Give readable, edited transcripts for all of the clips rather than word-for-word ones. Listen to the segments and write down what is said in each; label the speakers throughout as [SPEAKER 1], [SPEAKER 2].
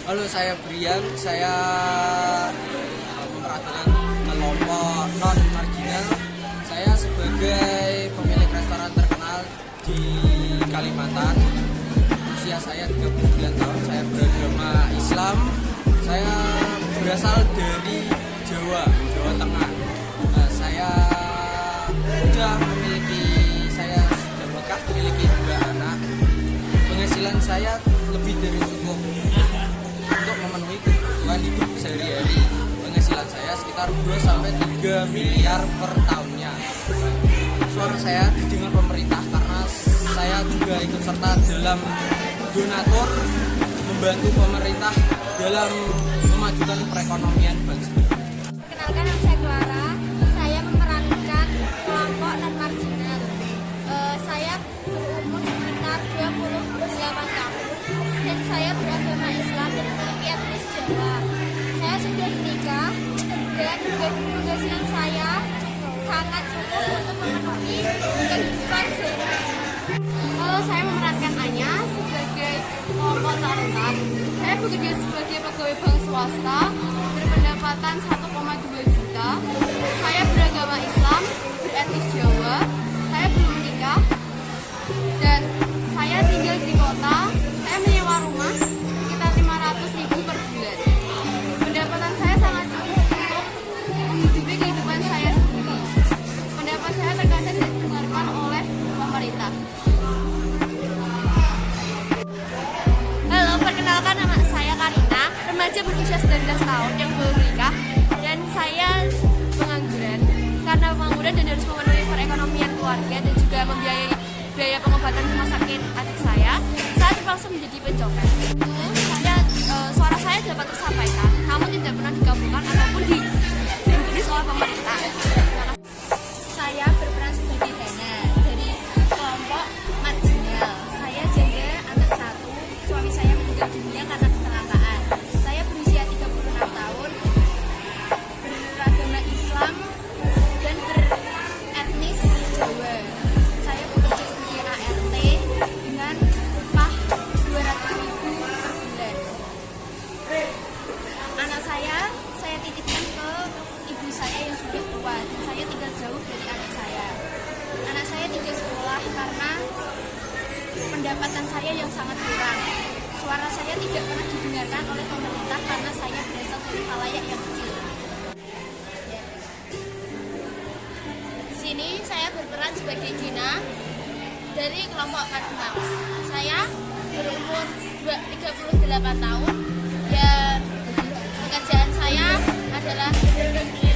[SPEAKER 1] Halo, saya Brian. Saya memperhatikan kelompok non marginal. Saya sebagai pemilik restoran terkenal di Kalimantan. Usia saya 39 tahun. Saya beragama Islam. Saya berasal dari Jawa Tengah. Saya sudah menikah, memiliki 2 anak. Penghasilan saya lebih dari cukup untuk memenuhi kebutuhan hidup sehari-hari. Penghasilan saya sekitar 2-3 miliar per tahunnya. Suara saya didengar pemerintah karena saya juga ikut serta dalam donatur membantu pemerintah dalam memajukan perekonomian bangsa.
[SPEAKER 2] Perkenalkan, nama saya Clara. Saya memerankan kelompok non marginal. Saya berumur sekitar 28 tahun dan saya beragama Islam dan memiliki etnis Jawa. Saya sudah menikah dan penghasilan saya sangat cukup untuk memenuhi kehidupan sehari-hari. Saya memerankan Anya sebagai kelompok tak rentan. Saya bekerja sebagai pegawai bank swasta berpendapatan 1,2 juta. Saya beragama Islam, beretnis Jawa. Saya belum menikah dan saya tinggal di kota. Saya menyewa rumah sekitar 500.000 per bulan. Pendapatan saya sangat cukup untuk menghidupi kehidupan saya sendiri. Pendapat saya terkadang didengarkan oleh pemerintah. Halo, perkenalkan, nama saya Karina, remaja berusia 19 tahun yang belum menikah, dan saya pengangguran. Karena pengangguran dan harus memenuhi perekonomian keluarga dan juga membiayai biaya pengobatan rumah sakit adik saya terpaksa menjadi pencopet. Suara saya dapat tersampaikan, namun tidak pernah dikabulkan ataupun diberi oleh pemerintah. Saya berperan sebagai Hana dari kelompok marginal. Saya janda anak 1. Suami saya meninggal dunia karena kecelakaan. Saya berusia 36 tahun, beragama Islam dan beretnis Jawa. Saya bekerja sebagai ART dengan upah 200.000 per bulan. Anak saya titipkan ke ibu saya yang sudah tua dan saya tinggal jauh dari anak saya. Anak saya tidak sekolah karena pendapatan saya yang sangat kurang. Suara saya tidak pernah didengarkan oleh pemerintah karena saya berasal dari khalayak yang kecil. Di sini saya berperan sebagai Gina dari kelompok marginal. Saya berumur 38 tahun dan pekerjaan saya adalah di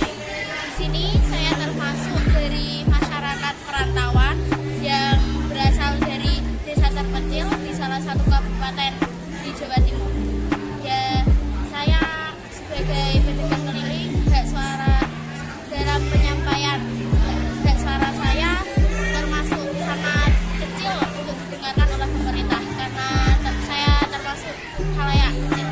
[SPEAKER 2] sini saya termasuk dari masyarakat perantauan yang berasal dari desa terpencil di salah satu kabupaten di Jawa Timur. Ya, saya sebagai pedagang keliling hak suara dalam penyampaian. Hak suara saya termasuk sangat kecil untuk didengarkan oleh pemerintah karena saya termasuk khalayak kecil.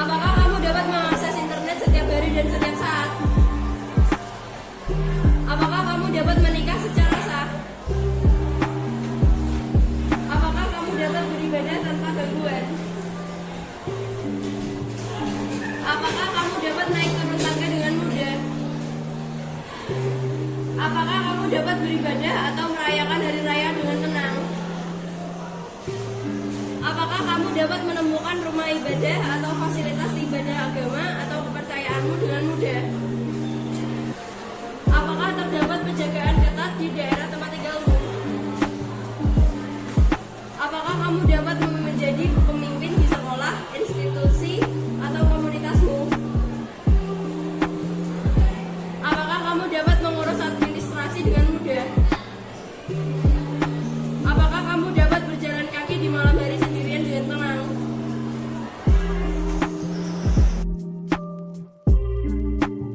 [SPEAKER 3] Apakah kamu dapat mengakses internet setiap hari dan setiap saat? Apakah kamu dapat menikah secara sah? Apakah kamu dapat beribadah tanpa gangguan? Apakah kamu dapat naik turun tangga dengan mudah? Apakah kamu dapat beribadah atau merayakan hari raya dengan tenang? Apakah kamu dapat menemukan rumah ibadah atau